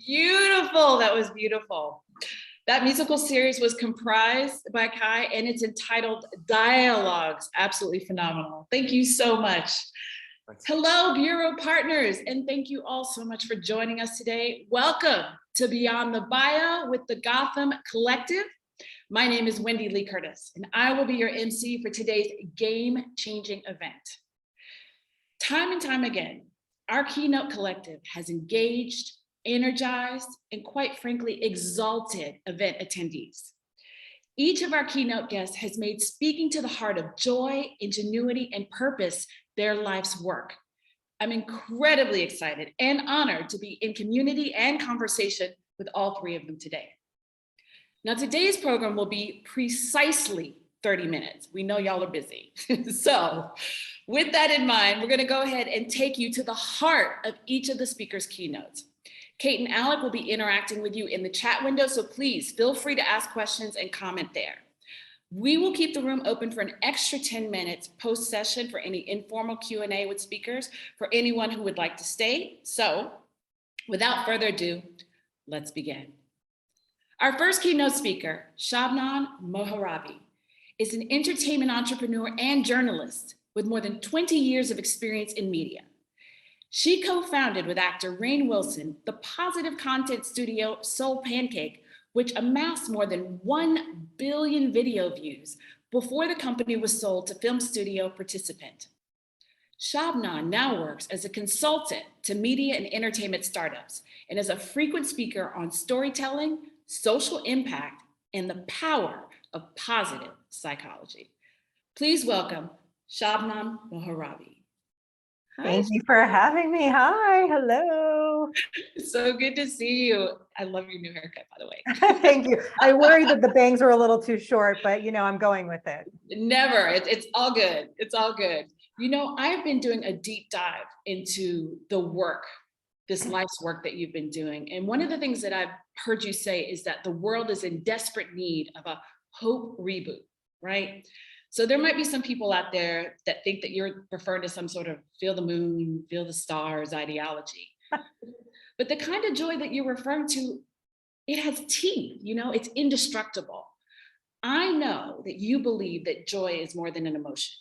beautiful. That was beautiful. That musical series was comprised by Kight, and it's entitled Dialogues. Absolutely phenomenal. Thank you so much. Thanks. Hello, Bureau partners, and thank you all so much for joining us today. Welcome to Beyond the Bio with the Gotham Collective. My name is Wendee Lee Curtis, and I will be your MC for today's game-changing event. Time and time again, our Keynote Collective has engaged, energized, and quite frankly, exalted event attendees. Each of our keynote guests has made speaking to the heart of joy, ingenuity, and purpose their life's work. I'm incredibly excited and honored to be in community and conversation with all three of them today. Now, today's program will be precisely 30 minutes. We know y'all are busy. So with that in mind, we're gonna go ahead and take you to the heart of each of the speakers' keynotes. Kate and Alec will be interacting with you in the chat window, so please feel free to ask questions and comment there. We will keep the room open for an extra 10 minutes post-session for any informal Q&A with speakers for anyone who would like to stay. So without further ado, let's begin. Our first keynote speaker, Shabnam Mogharabi, is an entertainment entrepreneur and journalist with more than 20 years of experience in media. She co-founded with actor Rainn Wilson the positive content studio Soul Pancake, which amassed more than 1 billion video views before the company was sold to film studio Participant. Shabnam now works as a consultant to media and entertainment startups and is a frequent speaker on storytelling, social impact, and the power of positive psychology. Please welcome Shabnam Mogharabi. Thank you for having me. Hi, hello. So good to see you. I love your new haircut, by the way. Thank you. I worried that the bangs were a little too short, but you know, I'm going with it. Never, it's all good. It's all good. You know, I've been doing a deep dive into the work, this life's work that you've been doing. And one of the things that I've heard you say is that the world is in desperate need of a hope reboot, right? So there might be some people out there that think that you're referring to some sort of feel the moon, feel the stars ideology. But the kind of joy that you're referring to, it has teeth, you know, it's indestructible. I know that you believe that joy is more than an emotion,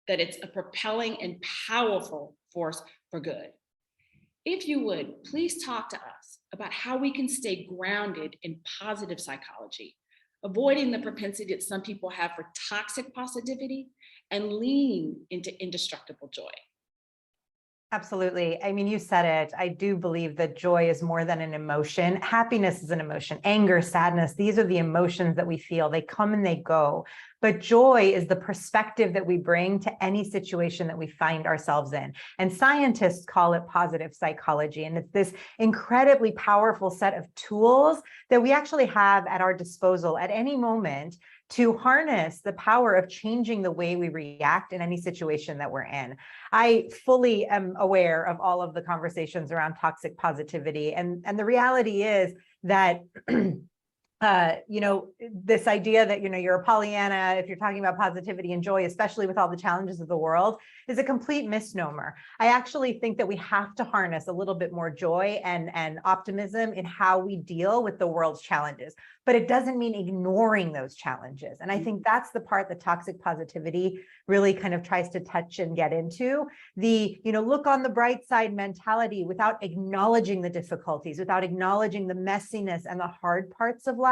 that it's a propelling and powerful force for good. If you would, please talk to us about how we can stay grounded in positive psychology, avoiding the propensity that some people have for toxic positivity, and lean into indestructible joy. Absolutely. I mean, you said it. I do believe that joy is more than an emotion. Happiness is an emotion. Anger, sadness, these are the emotions that we feel. They come and they go. But joy is the perspective that we bring to any situation that we find ourselves in. And scientists call it positive psychology. And it's this incredibly powerful set of tools that we actually have at our disposal at any moment to harness the power of changing the way we react in any situation that we're in. I fully am aware of all of the conversations around toxic positivity. And the reality is that you know, this idea that, you know, you're a Pollyanna, if you're talking about positivity and joy, especially with all the challenges of the world, is a complete misnomer. I actually think that we have to harness a little bit more joy and optimism in how we deal with the world's challenges, but it doesn't mean ignoring those challenges. And I think that's the part that toxic positivity really kind of tries to touch and get into. The, you know, look on the bright side mentality without acknowledging the difficulties, without acknowledging the messiness and the hard parts of life.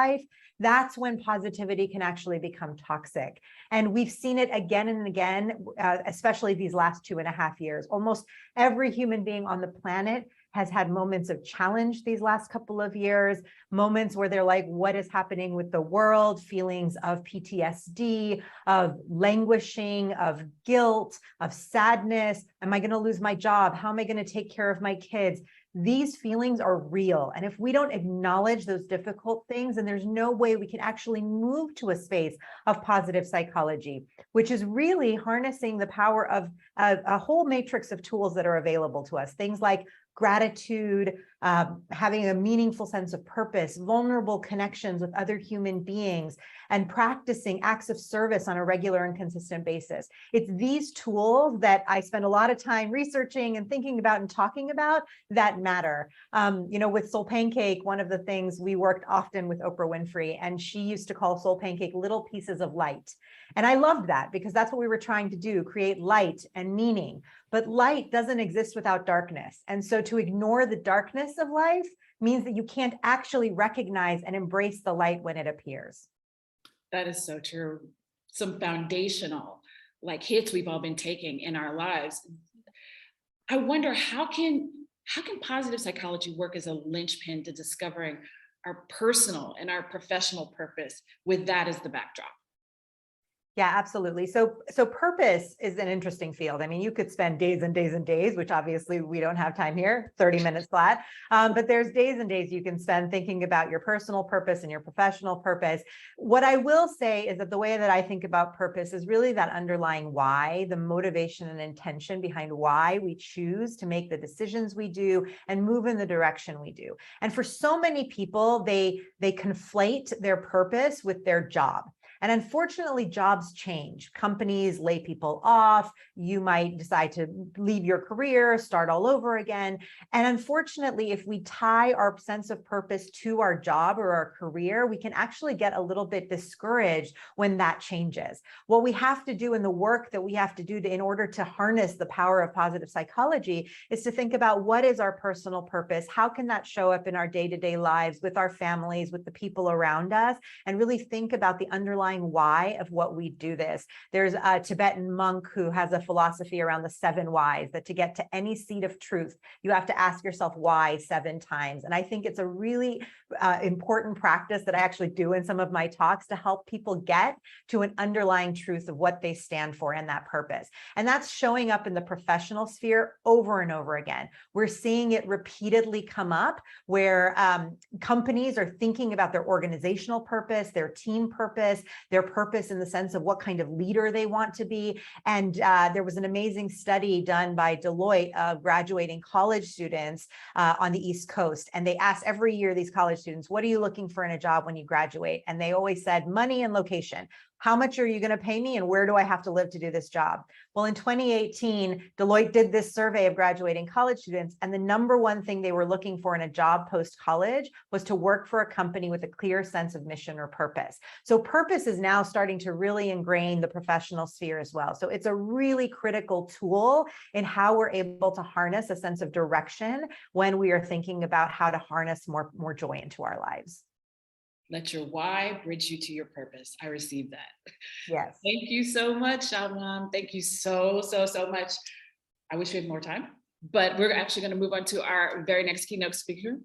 That's when positivity can actually become toxic. And we've seen it again and again, especially these last 2.5 years. Almost every human being on the planet has had moments of challenge these last couple of years, moments where they're like, what is happening with the world? Feelings of PTSD, of languishing, of guilt, of sadness. Am I going to lose my job? How am I going to take care of my kids? These feelings are real. And if we don't acknowledge those difficult things, then there's no way we can actually move to a space of positive psychology, which is really harnessing the power of a whole matrix of tools that are available to us. Things like gratitude, having a meaningful sense of purpose, vulnerable connections with other human beings, and practicing acts of service on a regular and consistent basis. It's these tools that I spend a lot of time researching and thinking about and talking about that matter. With Soul Pancake, one of the things we worked often with Oprah Winfrey, and she used to call Soul Pancake little pieces of light. And I loved that because that's what we were trying to do, create light and meaning. But light doesn't exist without darkness. And so to ignore the darkness of life means that you can't actually recognize and embrace the light when it appears. That is so true. Some foundational hits we've all been taking in our lives. I wonder how can positive psychology work as a linchpin to discovering our personal and our professional purpose with that as the backdrop? Yeah, absolutely. So purpose is an interesting field. I mean, you could spend days and days and days, which obviously we don't have time here, 30 minutes flat. But there's days and days you can spend thinking about your personal purpose and your professional purpose. What I will say is that the way that I think about purpose is really that underlying why, the motivation and intention behind why we choose to make the decisions we do and move in the direction we do. And for so many people, they conflate their purpose with their job. And unfortunately, jobs change. Companies lay people off. You might decide to leave your career, start all over again. And unfortunately, if we tie our sense of purpose to our job or our career, we can actually get a little bit discouraged when that changes. What we have to do in the work that we have to do in order to harness the power of positive psychology is to think about what is our personal purpose? How can that show up in our day-to-day lives with our families, with the people around us, and really think about the underlying why of what we do this. There's a Tibetan monk who has a philosophy around the 7 whys, that to get to any seat of truth, you have to ask yourself why 7 times. And I think it's a really important practice that I actually do in some of my talks to help people get to an underlying truth of what they stand for and that purpose. And that's showing up in the professional sphere over and over again. We're seeing it repeatedly come up where companies are thinking about their organizational purpose, their team purpose, their purpose in the sense of what kind of leader they want to be. And there was an amazing study done by Deloitte of graduating college students on the East Coast. And they asked every year these college students, what are you looking for in a job when you graduate? And they always said money and location. How much are you going to pay me and where do I have to live to do this job? Well, in 2018, Deloitte did this survey of graduating college students, and the #1 thing they were looking for in a job post-college was to work for a company with a clear sense of mission or purpose. So purpose is now starting to really ingrain the professional sphere as well. So it's a really critical tool in how we're able to harness a sense of direction when we are thinking about how to harness more joy into our lives. Let your why bridge you to your purpose. I received that. Yes. Thank you so much, Shabnam. Thank you so much. I wish we had more time, but we're actually going to move on to our very next keynote speaker.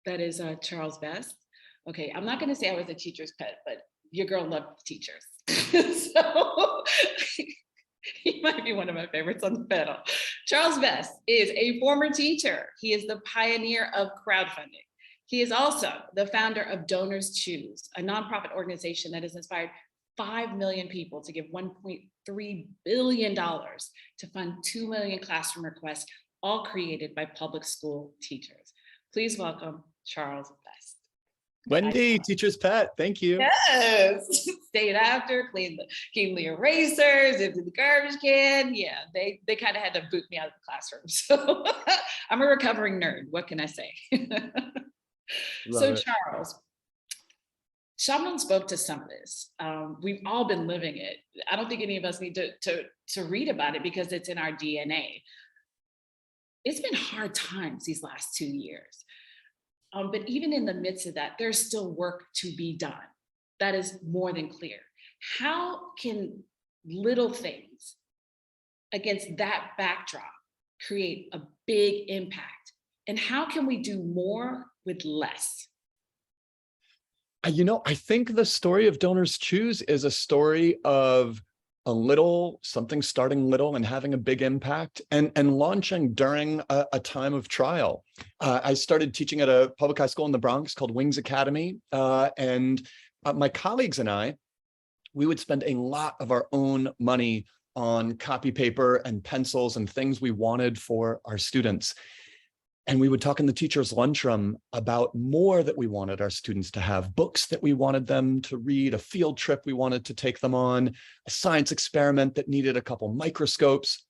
That is Charles Best. Okay, I'm not going to say I was a teacher's pet, but your girl loved teachers. So he might be one of my favorites on the panel. Charles Best is a former teacher. He is the pioneer of crowdfunding. He is also the founder of Donors Choose, a nonprofit organization that has inspired 5 million people to give $1.3 billion to fund 2 million classroom requests, all created by public school teachers. Please welcome Charles Best. Wendee, teacher's pet, thank you. Yes, stayed after, cleaned the erasers, emptied the garbage can. Yeah, they kind of had to boot me out of the classroom. So I'm a recovering nerd, what can I say? So Charles, Shabnam spoke to some of this. We've all been living it. I don't think any of us need to read about it because it's in our DNA. It's been hard times these last 2 years. But even in the midst of that, there's still work to be done. That is more than clear. How can little things against that backdrop create a big impact? And how can we do more with less? You know, I think the story of Donors Choose is a story of something starting little and having a big impact and launching during a time of trial. I started teaching at a public high school in the Bronx called Wings Academy. And my colleagues and I, we would spend a lot of our own money on copy paper and pencils and things we wanted for our students. And we would talk in the teacher's lunchroom about more that we wanted our students to have, books that we wanted them to read, a field trip we wanted to take them on, a science experiment that needed a couple microscopes.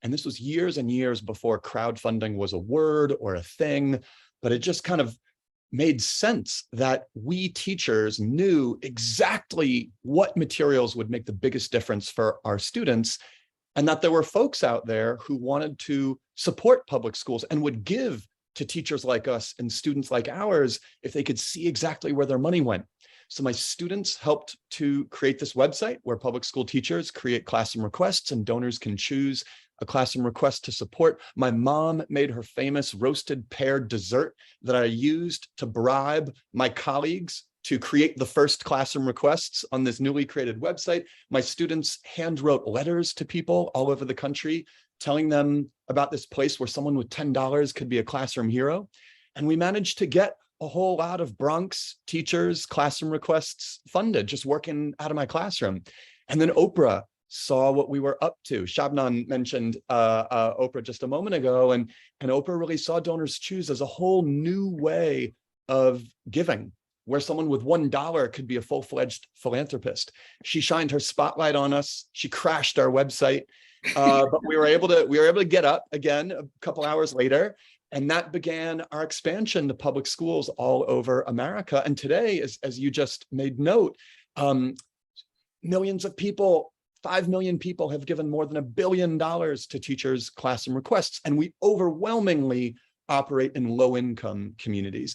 And this was years and years before crowdfunding was a word or a thing, but it just kind of made sense that we teachers knew exactly what materials would make the biggest difference for our students, and that there were folks out there who wanted to support public schools and would give to teachers like us and students like ours if they could see exactly where their money went. So my students helped to create this website where public school teachers create classroom requests and donors can choose a classroom request to support. My mom made her famous roasted pear dessert that I used to bribe my colleagues to create the first classroom requests on this newly created website. My students hand wrote letters to people all over the country, telling them about this place where someone with $10 could be a classroom hero. And we managed to get a whole lot of Bronx teachers' classroom requests funded, just working out of my classroom. And then Oprah saw what we were up to. Shabnam mentioned Oprah just a moment ago, and Oprah really saw Donors Choose as a whole new way of giving, where someone with $1 could be a full-fledged philanthropist. She shined her spotlight on us. She crashed our website, but we were able to get up again a couple hours later, and that began our expansion to public schools all over America. And today, as you just made note, millions of people, 5 million people have given more than $1 billion to teachers' classroom requests, and we overwhelmingly operate in low-income communities.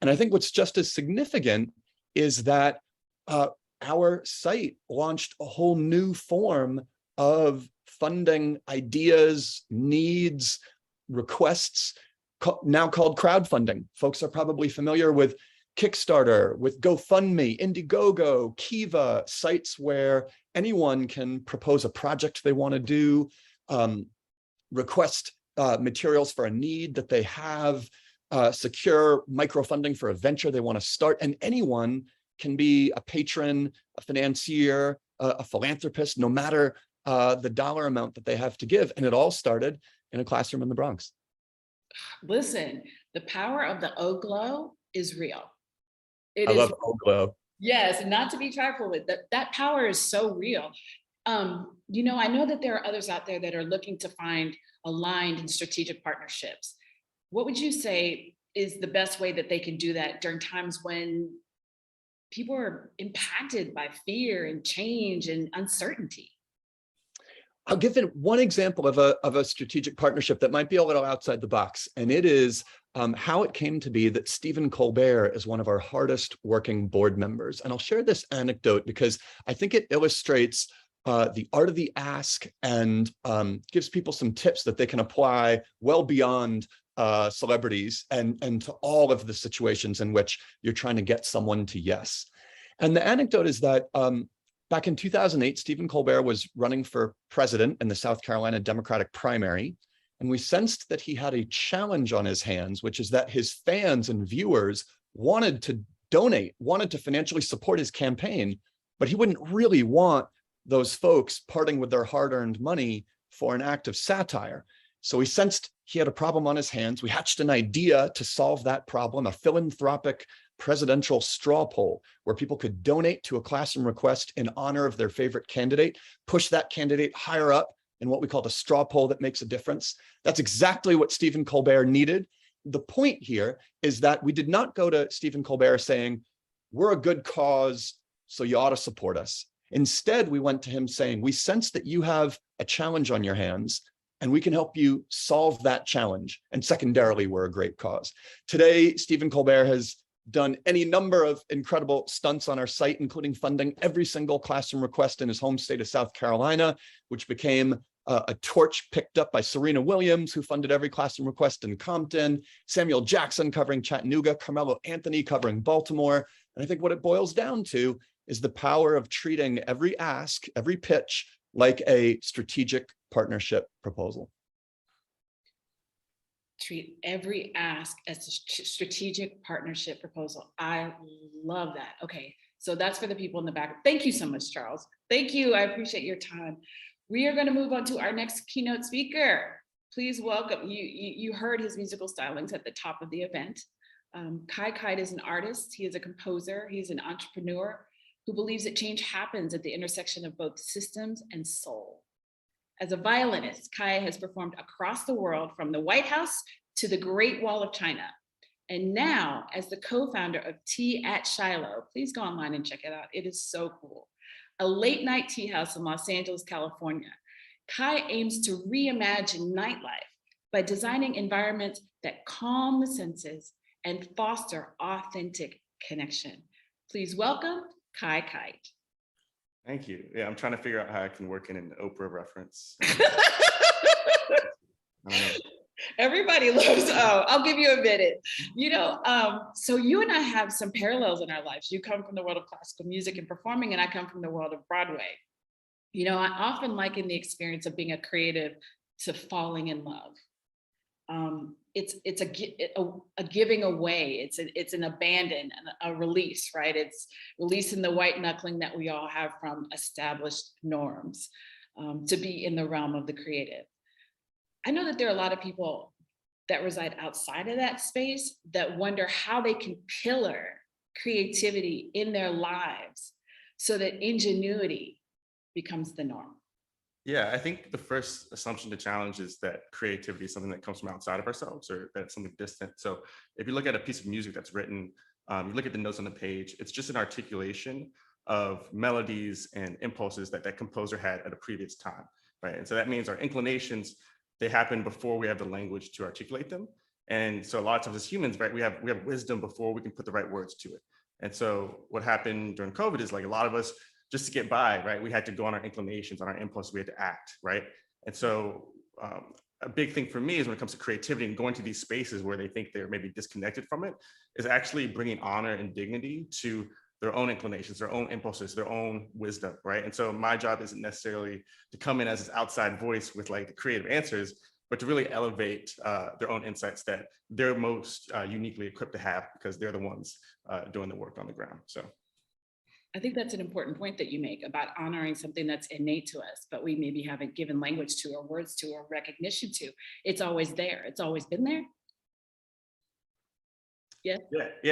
And I think what's just as significant is that our site launched a whole new form of funding ideas, needs, requests, now called crowdfunding. Folks are probably familiar with Kickstarter, with GoFundMe, Indiegogo, Kiva, sites where anyone can propose a project they want to do, request materials for a need that they have, secure microfunding for a venture they want to start, and anyone can be a patron, a financier, a philanthropist, no matter the dollar amount that they have to give. And it all started in a classroom in the Bronx. Listen, the power of the O-Glow is real. I love O-Glow. Yes, not to be trifled with. That power is so real. You know, I know that there are others out there that are looking to find aligned and strategic partnerships. What would you say is the best way that they can do that during times when people are impacted by fear and change and uncertainty? I'll give it one example of a strategic partnership that might be a little outside the box, and it is how it came to be that Stephen Colbert is one of our hardest working board members. And I'll share this anecdote because I think it illustrates the art of the ask and gives people some tips that they can apply well beyond celebrities and to all of the situations in which you're trying to get someone to yes. And the anecdote is that back in 2008, Stephen Colbert was running for president in the South Carolina Democratic primary, and we sensed that he had a challenge on his hands, which is that his fans and viewers wanted to donate, wanted to financially support his campaign, but he wouldn't really want those folks parting with their hard-earned money for an act of satire. So we sensed he had a problem on his hands. We hatched an idea to solve that problem, a philanthropic presidential straw poll where people could donate to a classroom request in honor of their favorite candidate, push that candidate higher up in what we call the straw poll that makes a difference. That's exactly what Stephen Colbert needed. The point here is that we did not go to Stephen Colbert saying, we're a good cause, so you ought to support us. Instead, we went to him saying, we sense that you have a challenge on your hands, and we can help you solve that challenge. And secondarily, we're a great cause. Today, Stephen Colbert has done any number of incredible stunts on our site, including funding every single classroom request in his home state of South Carolina, which became a torch picked up by Serena Williams, who funded every classroom request in Compton, Samuel Jackson covering Chattanooga, Carmelo Anthony covering Baltimore. And I think what it boils down to is the power of treating every ask, every pitch, like a strategic partnership proposal. Treat every ask as a strategic partnership proposal. I love that. Okay, so that's for the people in the back. Thank you so much, Charles. Thank you. I appreciate your time. We are going to move on to our next keynote speaker. Please welcome, you heard his musical stylings at the top of the event. Kight is an artist, he is a composer, he's an entrepreneur who believes that change happens at the intersection of both systems and soul. As a violinist, Kight has performed across the world from the White House to the Great Wall of China. And now, as the co-founder of Tea at Shiloh, please go online and check it out. It is so cool. A late night tea house in Los Angeles, California. Kight aims to reimagine nightlife by designing environments that calm the senses and foster authentic connection. Please welcome Kight. Thank you. Yeah, I'm trying to figure out how I can work in an Oprah reference. Everybody loves, I'll give you a minute. So you and I have some parallels in our lives. You come from the world of classical music and performing, and I come from the world of Broadway. I often liken the experience of being a creative to falling in love. It's a giving away. It's an abandon, a release, right? It's releasing the white knuckling that we all have from established norms to be in the realm of the creative. I know that there are a lot of people that reside outside of that space that wonder how they can pillar creativity in their lives so that ingenuity becomes the norm. Yeah, I think the first assumption to challenge is that creativity is something that comes from outside of ourselves, or that's something distant. So if you look at a piece of music that's written, you look at the notes on the page, it's just an articulation of melodies and impulses that that composer had at a previous time, right? And so that means our inclinations, they happen before we have the language to articulate them. And so a lot of times as humans, right, we have wisdom before we can put the right words to it. And so what happened during COVID is, like, a lot of us, just to get by, right, we had to go on our inclinations, on our impulse, we had to act, right? And so a big thing for me is when it comes to creativity and going to these spaces where they think they're maybe disconnected from it, is actually bringing honor and dignity to their own inclinations, their own impulses, their own wisdom, right? And so my job isn't necessarily to come in as this outside voice with like the creative answers, but to really elevate their own insights that they're most uniquely equipped to have, because they're the ones doing the work on the ground. So I think that's an important point that you make about honoring something that's innate to us, but we maybe haven't given language to, or words to, or recognition to. It's always there. It's always been there. Yeah.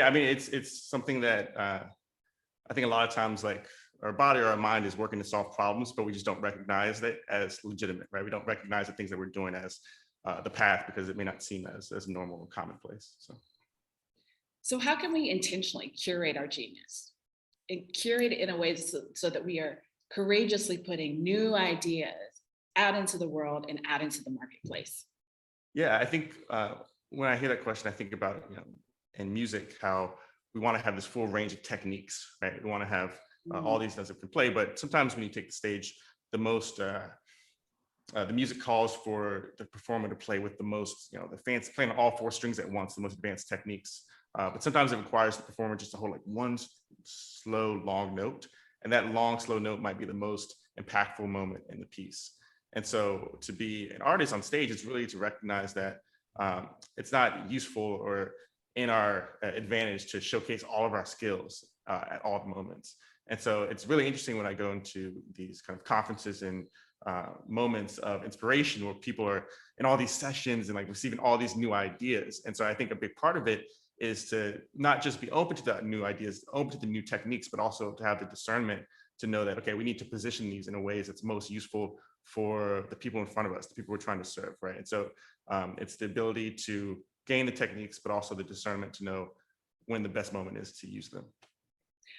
I mean, it's something that I think a lot of times, like, our body or our mind is working to solve problems, but we just don't recognize it as legitimate, right? We don't recognize the things that we're doing as the path, because it may not seem as normal or commonplace. So how can we intentionally curate our genius and curate it in a way so that we are courageously putting new ideas out into the world and out into the marketplace? Yeah, I think when I hear that question, I think about, in music, how we want to have this full range of techniques, right? We want to have all these things that can play, but sometimes when you take the stage, the music calls for the performer to play with the most, the fancy, playing on all four strings at once, the most advanced techniques. But sometimes it requires the performer just to hold like one slow, long note. And that long, slow note might be the most impactful moment in the piece. And so to be an artist on stage is really to recognize that it's not useful or in our advantage to showcase all of our skills at all moments. And so it's really interesting when I go into these kind of conferences and moments of inspiration where people are in all these sessions and like receiving all these new ideas. And so I think a big part of it is to not just be open to the new ideas, open to the new techniques, but also to have the discernment to know that, okay, we need to position these in a ways that's most useful for the people in front of us, the people we're trying to serve, right? And so it's the ability to gain the techniques, but also the discernment to know when the best moment is to use them.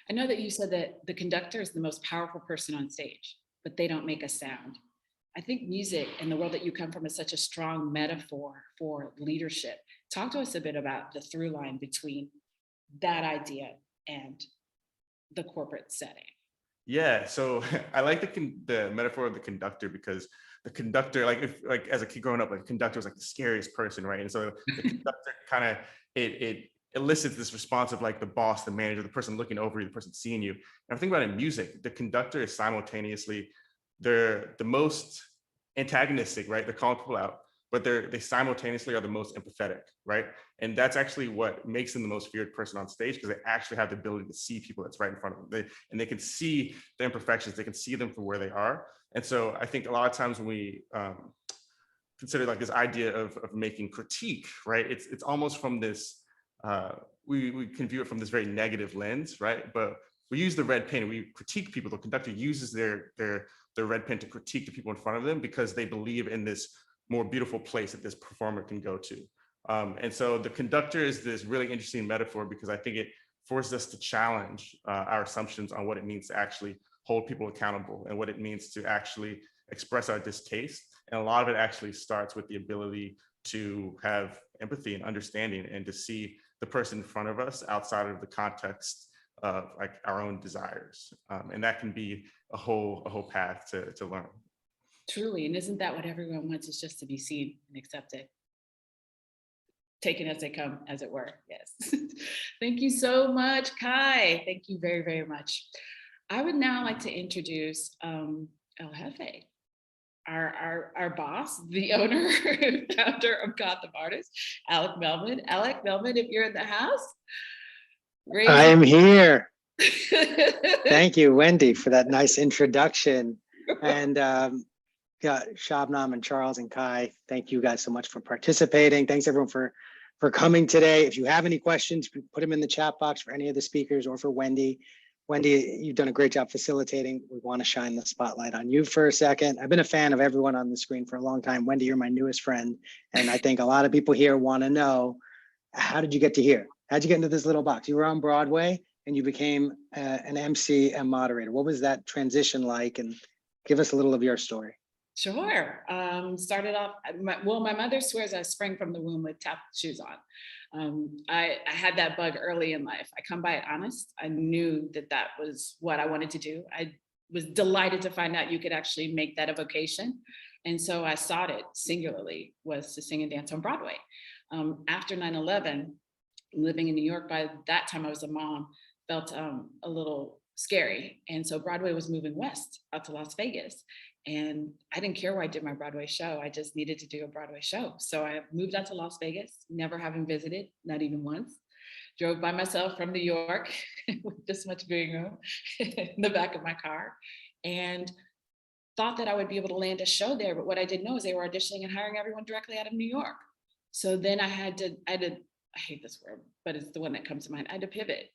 I know that you said that the conductor is the most powerful person on stage, but they don't make a sound. I think music and the world that you come from is such a strong metaphor for leadership. Talk to us a bit about the through line between that idea and the corporate setting. Yeah, so I like the metaphor of the conductor, because the conductor, like as a kid growing up, like, the conductor was like the scariest person, right? And so the conductor kind of it elicits this response of like the boss, the manager, the person looking over you, the person seeing you. And I'm thinking about in music, the conductor is simultaneously, they're the most antagonistic, right? They're calling people out, but they simultaneously are the most empathetic, right? And that's actually what makes them the most feared person on stage, because they actually have the ability to see people that's right in front of them. They can see the imperfections, they can see them for where they are. And so I think a lot of times when we consider like this idea of making critique, right? It's almost from this, we can view it from this very negative lens, right? But we use the red pen, we critique people. The conductor uses their red pen to critique the people in front of them because they believe in this more beautiful place that this performer can go to. And so the conductor is this really interesting metaphor because I think it forces us to challenge our assumptions on what it means to actually hold people accountable and what it means to actually express our distaste. And a lot of it actually starts with the ability to have empathy and understanding and to see the person in front of us outside of the context of like our own desires. And that can be a whole path to learn. Truly, and isn't that what everyone wants, is just to be seen and accepted? Taken as they come, as it were, yes. Thank you so much, Kai. Thank you very, very much. I would now like to introduce El Jefe, our boss, the owner, founder of Gotham Artists, Alec Melvin. Alec Melvin, if you're in the house. I am here. Thank you, Wendee, for that nice introduction. And yeah, Shabnam and Charles and Kai, thank you guys so much for participating. Thanks everyone for coming today. If you have any questions, put them in the chat box for any of the speakers or for Wendee. Wendee, you've done a great job facilitating. We want to shine the spotlight on you for a second. I've been a fan of everyone on the screen for a long time. Wendee, you're my newest friend. And I think a lot of people here want to know, how did you get to here? How'd you get into this little box? You were on Broadway and you became an MC and moderator. What was that transition like? And give us a little of your story. Sure. Started off, well, my mother swears I sprang from the womb with tap shoes on. I had that bug early in life. I come by it honest. I knew that was what I wanted to do. I was delighted to find out you could actually make that a vocation. And so I sought it singularly, was to sing and dance on Broadway. After 9/11, living in New York, by that time I was a mom, felt a little scary. And so Broadway was moving west out to Las Vegas. And I didn't care where I did my Broadway show. I just needed to do a Broadway show. So I moved out to Las Vegas, never having visited, not even once. Drove by myself from New York with this much breathing room in the back of my car, and thought that I would be able to land a show there. But what I didn't know is they were auditioning and hiring everyone directly out of New York. So then I hate this word, but it's the one that comes to mind. I had to pivot.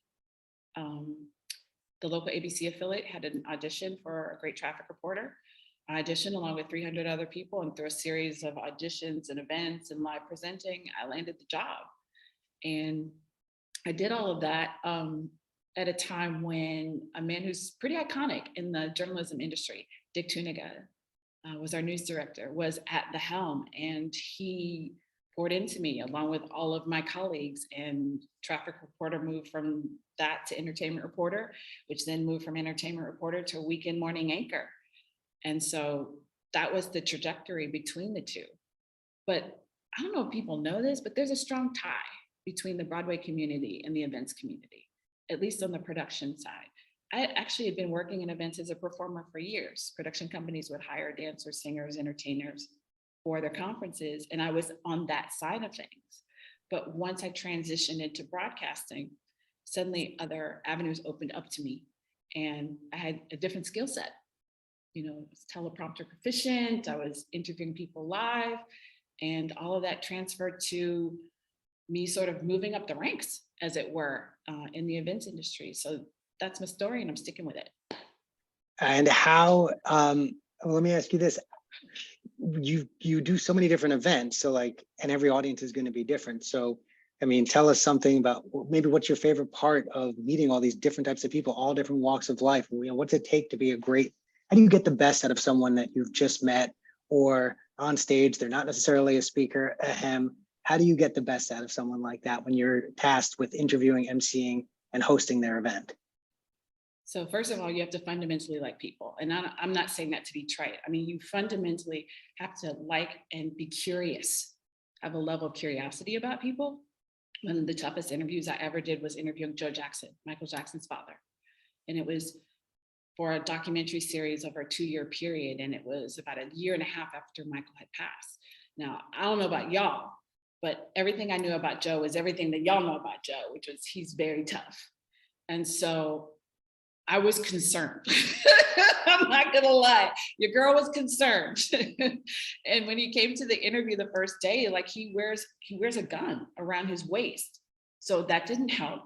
The local ABC affiliate had an audition for a great traffic reporter. I auditioned along with 300 other people, and through a series of auditions and events and live presenting, I landed the job. And I did all of that at a time when a man who's pretty iconic in the journalism industry, Dick Tuniga, was our news director, was at the helm, and he poured into me along with all of my colleagues, and traffic reporter moved from that to entertainment reporter, which then moved from entertainment reporter to weekend morning anchor. And so that was the trajectory between the two. But I don't know if people know this, but there's a strong tie between the Broadway community and the events community, at least on the production side. I actually had been working in events as a performer for years. Production companies would hire dancers, singers, entertainers for their conferences, and I was on that side of things. But once I transitioned into broadcasting, suddenly other avenues opened up to me, and I had a different skill set. You know, I was teleprompter proficient, I was interviewing people live, and all of that transferred to me sort of moving up the ranks, as it were, in the events industry. So that's my story, and I'm sticking with it. And how, let me ask you this. You do so many different events, so like, and every audience is going to be different. So, I mean, tell us something about maybe what's your favorite part of meeting all these different types of people, all different walks of life. You know, what's it take to be a great, how do you get the best out of someone that you've just met, or on stage, they're not necessarily a speaker, how do you get the best out of someone like that when you're tasked with interviewing, emceeing, and hosting their event? So first of all, you have to fundamentally like people. And I'm not saying that to be trite. I mean, you fundamentally have to like and be curious, have a level of curiosity about people. One of the toughest interviews I ever did was interviewing Joe Jackson, Michael Jackson's father. And it was for a documentary series over a 2-year period. And it was about a year and a half after Michael had passed. Now, I don't know about y'all, but everything I knew about Joe is everything that y'all know about Joe, which was he's very tough. And so I was concerned. I'm not gonna lie, your girl was concerned. And when he came to the interview the first day, like he wears a gun around his waist. So that didn't help.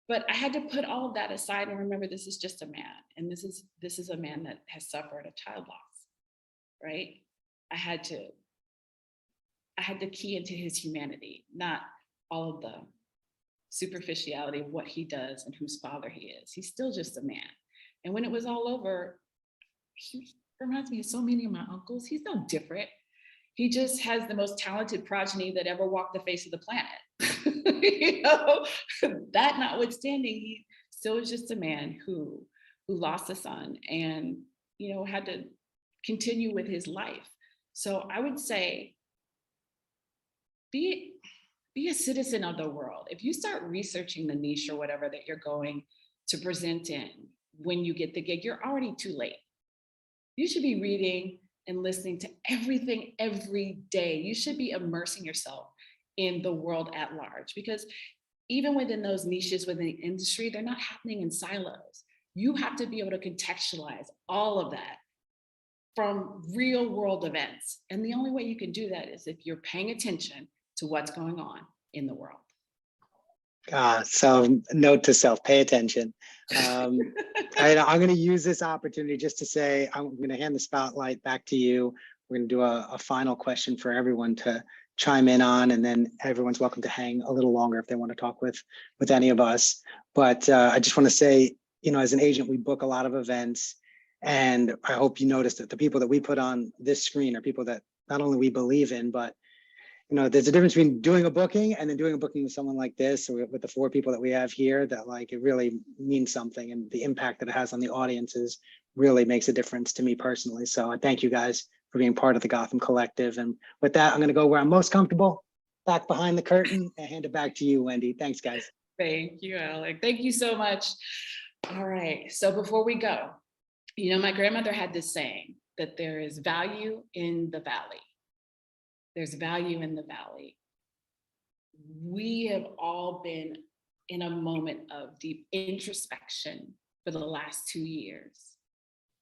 But I had to put all of that aside and remember this is just a man. And this is a man that has suffered a child loss, right? I had to key into his humanity, not all of the superficiality of what he does and whose father he is. He's still just a man. And when it was all over, he reminds me of so many of my uncles. He's no different. He just has the most talented progeny that ever walked the face of the planet. You know, that notwithstanding, he still is just a man who lost a son and, you know, had to continue with his life. So I would say, be a citizen of the world. If you start researching the niche or whatever that you're going to present in when you get the gig, you're already too late. You should be reading and listening to everything every day. You should be immersing yourself in the world at large, because even within those niches within the industry, they're not happening in silos. You have to be able to contextualize all of that from real world events. And the only way you can do that is if you're paying attention to what's going on in the world. So note to self, pay attention. I'm going to use this opportunity just to say, I'm going to hand the spotlight back to you. We're going to do a final question for everyone to chime in on, and then everyone's welcome to hang a little longer if they want to talk with any of us. But I just want to say, you know, as an agent, we book a lot of events, and I hope you noticed that the people that we put on this screen are people that not only we believe in, but you know, there's a difference between doing a booking and then doing a booking with someone like this, or with the 4 people that we have here, that like, it really means something, and the impact that it has on the audiences really makes a difference to me personally. So I thank you guys for being part of the Gotham Collective. And with that, I'm going to go where I'm most comfortable, back behind the curtain, and hand it back to you, Wendee. Thanks, guys. Thank you, Alec. Thank you so much. All right. So before we go, you know, my grandmother had this saying that there is value in the valley. There's value in the valley. We have all been in a moment of deep introspection for the last 2 years.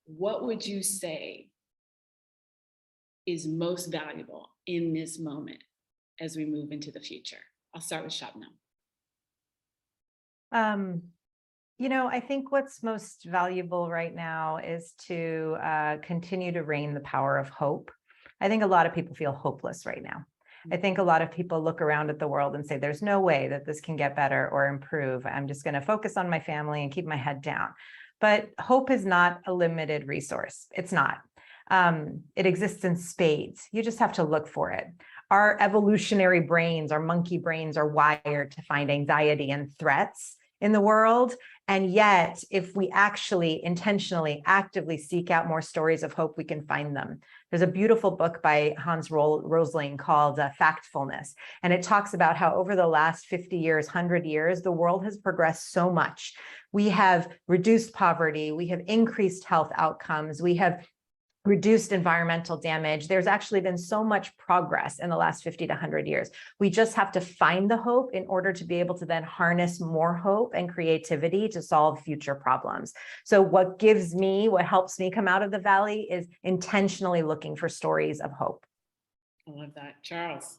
What would you say is most valuable in this moment as we move into the future? I'll start with Shabnam. You know, I think what's most valuable right now is to continue to reign the power of hope. I think a lot of people feel hopeless right now. I think a lot of people look around at the world and say, there's no way that this can get better or improve. I'm just going to focus on my family and keep my head down. But hope is not a limited resource. It's not. It exists in spades. You just have to look for it. Our evolutionary brains, our monkey brains, are wired to find anxiety and threats in the world. And yet, if we actually intentionally, actively seek out more stories of hope, we can find them. There's a beautiful book by Hans Rosling called Factfulness. And it talks about how over the last 50 years, 100 years, the world has progressed so much. We have reduced poverty. We have increased health outcomes. We have reduced environmental damage. There's actually been so much progress in the last 50 to 100 years. We just have to find the hope in order to be able to then harness more hope and creativity to solve future problems. So what helps me come out of the valley is intentionally looking for stories of hope. I love that. Charles.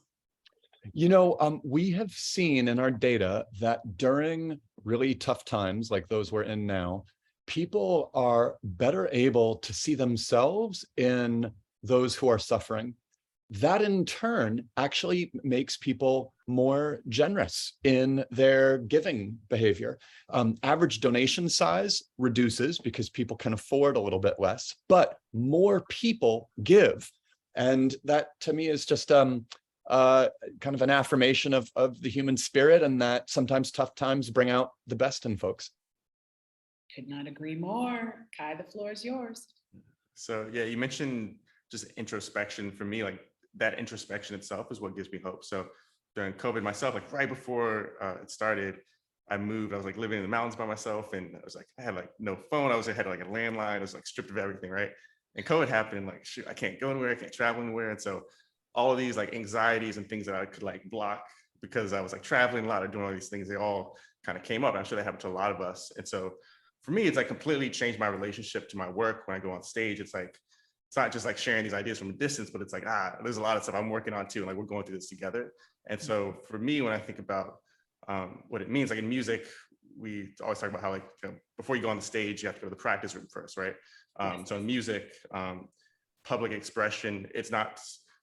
You know, we have seen in our data that during really tough times like those we're in now, people are better able to see themselves in those who are suffering. That in turn actually makes people more generous in their giving behavior. Average donation size reduces because people can afford a little bit less, but more people give. And that to me is just kind of an affirmation of the human spirit, and that sometimes tough times bring out the best in folks. Could not agree more. Kai, the floor is yours. So yeah, you mentioned just introspection. For me, like that introspection itself is what gives me hope. So during COVID myself, like right before it started, I moved. I was like living in the mountains by myself, and I was like, I had like no phone. I had like a landline. I was like stripped of everything, right? And COVID happened, and like, shoot, I can't go anywhere. I can't travel anywhere. And so all of these like anxieties and things that I could like block because I was like traveling a lot or doing all these things, they all kind of came up. I'm sure that happened to a lot of us. And so for me, it's like completely changed my relationship to my work. When I go on stage, it's like, it's not just like sharing these ideas from a distance, but it's like, there's a lot of stuff I'm working on too. And like, we're going through this together. And so for me, when I think about what it means, like in music, we always talk about how like, before you go on the stage, you have to go to the practice room first, right? So in music, public expression, it's not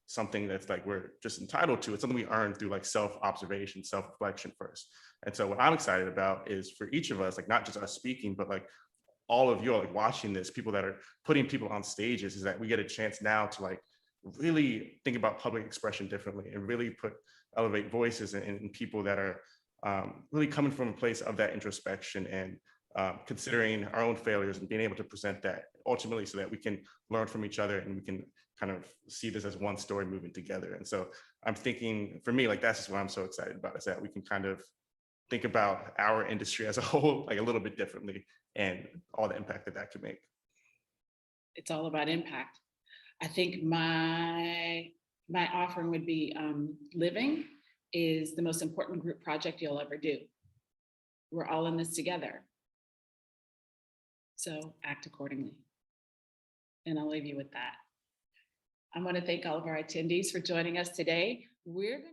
something that's like we're just entitled to. It's something we earn through like self-observation, self-reflection first. And so what I'm excited about is for each of us, like not just us speaking, but like all of you are like watching this, people that are putting people on stages, is that we get a chance now to like really think about public expression differently and really elevate voices and people that are really coming from a place of that introspection and considering our own failures and being able to present that ultimately so that we can learn from each other and we can kind of see this as one story moving together. And so I'm thinking, for me, like that's just what I'm so excited about, is that we can kind of think about our industry as a whole, like a little bit differently, and all the impact that that could make. It's all about impact. I think my offering would be living is the most important group project you'll ever do. We're all in this together. So act accordingly. And I'll leave you with that. I want to thank all of our attendees for joining us today. We're going to